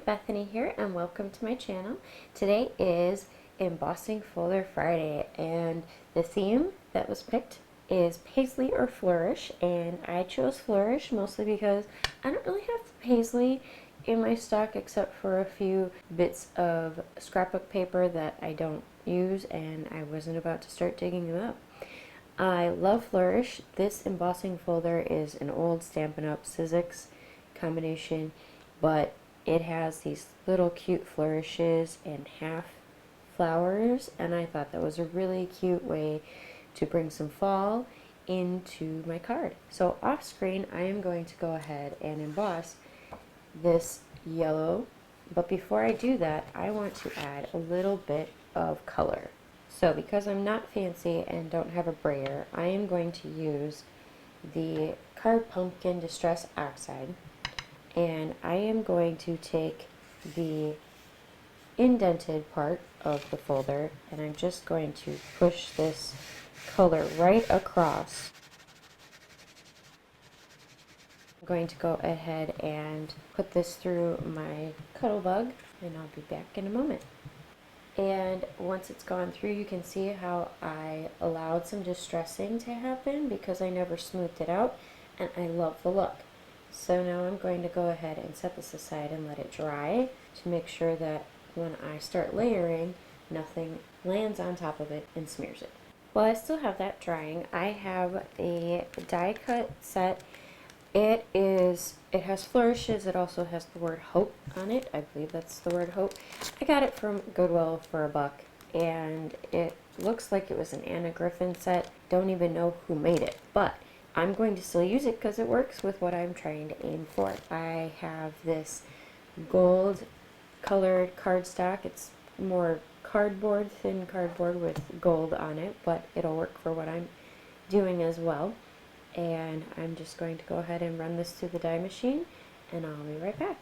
Bethany here and welcome to my channel. Today is Embossing Folder Friday and the theme that was picked is Paisley or Flourish, and I chose Flourish mostly because I don't really have paisley in my stock except for a few bits of scrapbook paper that I don't use and I wasn't about to start digging them up. I love Flourish. This embossing folder is an old Stampin' Up! Sizzix combination, but it has these little cute flourishes and half flowers, and I thought that was a really cute way to bring some fall into my card. So off screen I am going to go ahead and emboss this yellow, but before I do that I want to add a little bit of color. So because I'm not fancy and don't have a brayer, I am going to use the Card Pumpkin Distress Oxide, and I am going to take the indented part of the folder and I'm just going to push this color right across. I'm going to go ahead and put this through my Cuttlebug and I'll be back in a moment. And once it's gone through, you can see how I allowed some distressing to happen because I never smoothed it out, and I love the look. So now I'm going to go ahead and set this aside and let it dry to make sure that when I start layering, nothing lands on top of it and smears it. While I still have that drying, I have a die cut set. It has flourishes. It also has the word hope on it. I believe that's the word hope. I got it from Goodwill for $1 and it looks like it was an Anna Griffin set. Don't even know who made it, but I'm going to still use it because it works with what I'm trying to aim for. I have this gold colored cardstock. It's more cardboard, thin cardboard with gold on it, but it'll work for what I'm doing as well. And I'm just going to go ahead and run this through the die machine and I'll be right back.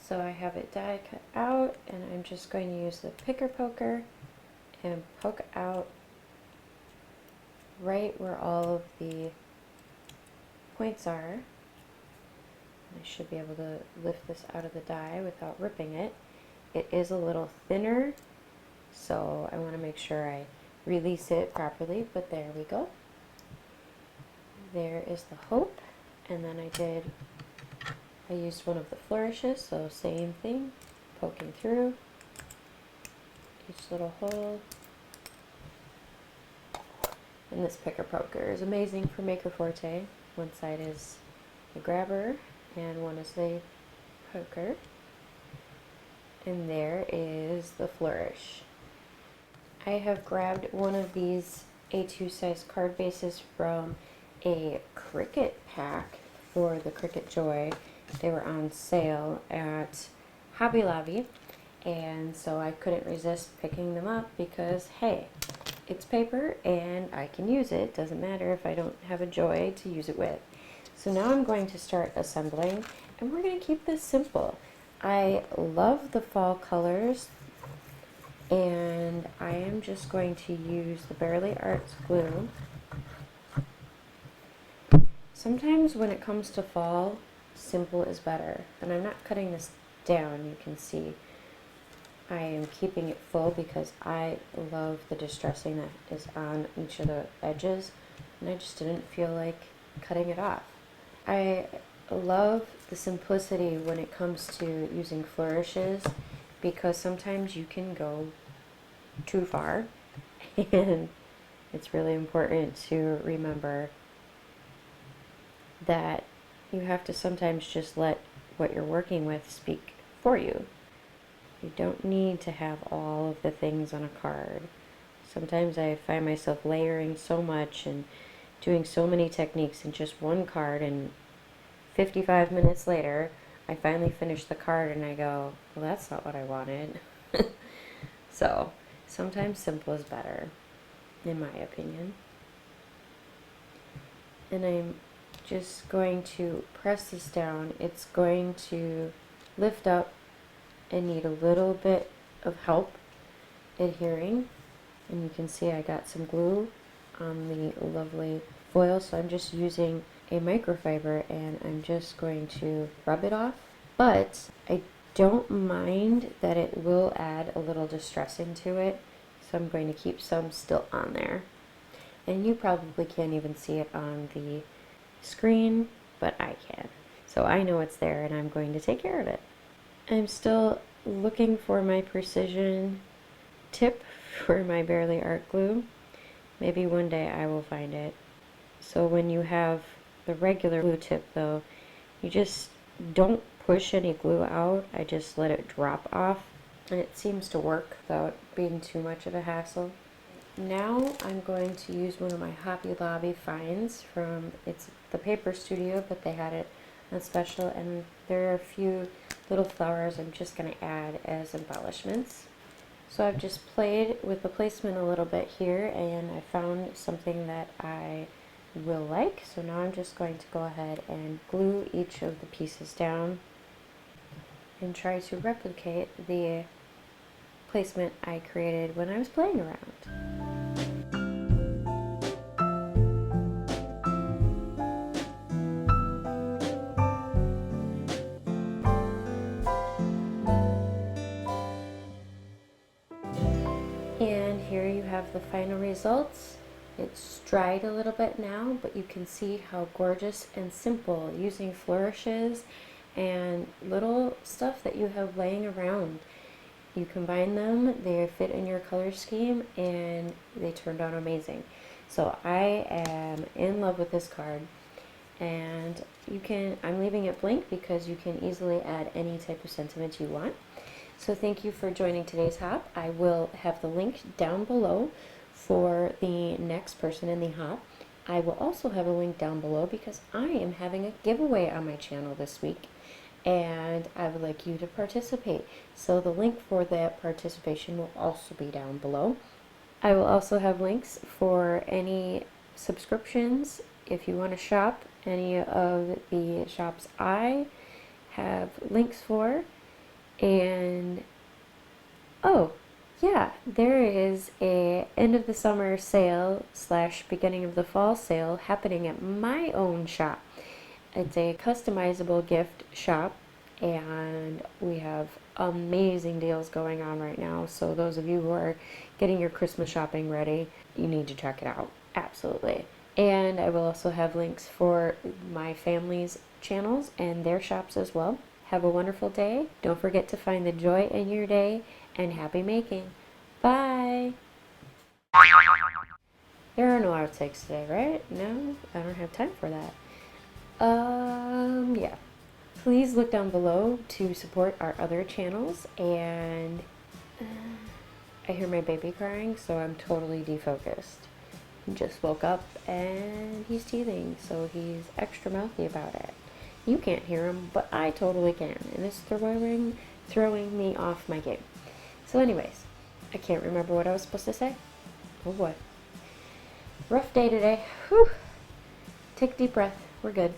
So I have it die cut out and I'm just going to use the picker poker and poke out right where all of the points are. I should be able to lift this out of the die without ripping it. It is a little thinner, so I want to make sure I release it properly, but there we go. There is the hope, and then I used one of the flourishes, so same thing, poking through each little hole. And this picker poker is amazing for Maker Forte. One side is the grabber and one is the poker. And there is the flourish. I have grabbed one of these A2 size card bases from a Cricut pack for the Cricut Joy. They were on sale at Hobby Lobby, and so I couldn't resist picking them up because, hey, it's paper and I can use it. Doesn't matter if I don't have a Joy to use it with. So now I'm going to start assembling, and we're going to keep this simple. I love the fall colors, and I am just going to use the Bearly Arts glue. Sometimes when it comes to fall, simple is better. And I'm not cutting this down, you can see I am keeping it full because I love the distressing that is on each of the edges, and I just didn't feel like cutting it off. I love the simplicity when it comes to using flourishes because sometimes you can go too far, and it's really important to remember that you have to sometimes just let what you're working with speak for you. You don't need to have all of the things on a card. Sometimes I find myself layering so much and doing so many techniques in just one card, and 55 minutes later I finally finish the card and I go, well, that's not what I wanted. So sometimes simple is better, in my opinion. And I'm just going to press this down. It's going to lift up and need a little bit of help adhering, and you can see I got some glue on the lovely foil, so I'm just using a microfiber and I'm just going to rub it off. But I don't mind that it will add a little distressing to it, so I'm going to keep some still on there. And you probably can't even see it on the screen, but I can. So I know it's there and I'm going to take care of it. I'm still looking for my precision tip for my Barely Art glue. Maybe one day I will find it. So when you have the regular glue tip though, you just don't push any glue out. I just let it drop off, and it seems to work without being too much of a hassle. Now I'm going to use one of my Hobby Lobby finds from, it's the Paper Studio, but they had it on special, and there are a few little flowers I'm just going to add as embellishments. So I've just played with the placement a little bit here, and I found something that I will like. So now I'm just going to go ahead and glue each of the pieces down and try to replicate the placement I created when I was playing around. And here you have the final results. It's dried a little bit now, but you can see how gorgeous and simple using flourishes and little stuff that you have laying around. You combine them, they fit in your color scheme, and they turned out amazing. So I am in love with this card, and I'm leaving it blank because you can easily add any type of sentiment you want. So thank you for joining today's hop. I will have the link down below for the next person in the hop. I will also have a link down below because I am having a giveaway on my channel this week, and I would like you to participate. So the link for that participation will also be down below. I will also have links for any subscriptions if you want to shop any of the shops I have links for. And oh yeah, there is a end of the summer sale / beginning of the fall sale happening at my own shop. It's a customizable gift shop, and we have amazing deals going on right now. So those of you who are getting your Christmas shopping ready, you need to check it out. Absolutely. And I will also have links for my family's channels and their shops as well. Have a wonderful day. Don't forget to find the joy in your day, and happy making. Bye. There are no outtakes today, right? No, I don't have time for that. Yeah. Please look down below to support our other channels, and I hear my baby crying, so I'm totally defocused. He just woke up and he's teething, so he's extra mouthy about it. You can't hear him, but I totally can, and it's throwing me off my game. So anyways, I can't remember what I was supposed to say. Oh boy. Rough day today. Whew. Take a deep breath. We're good.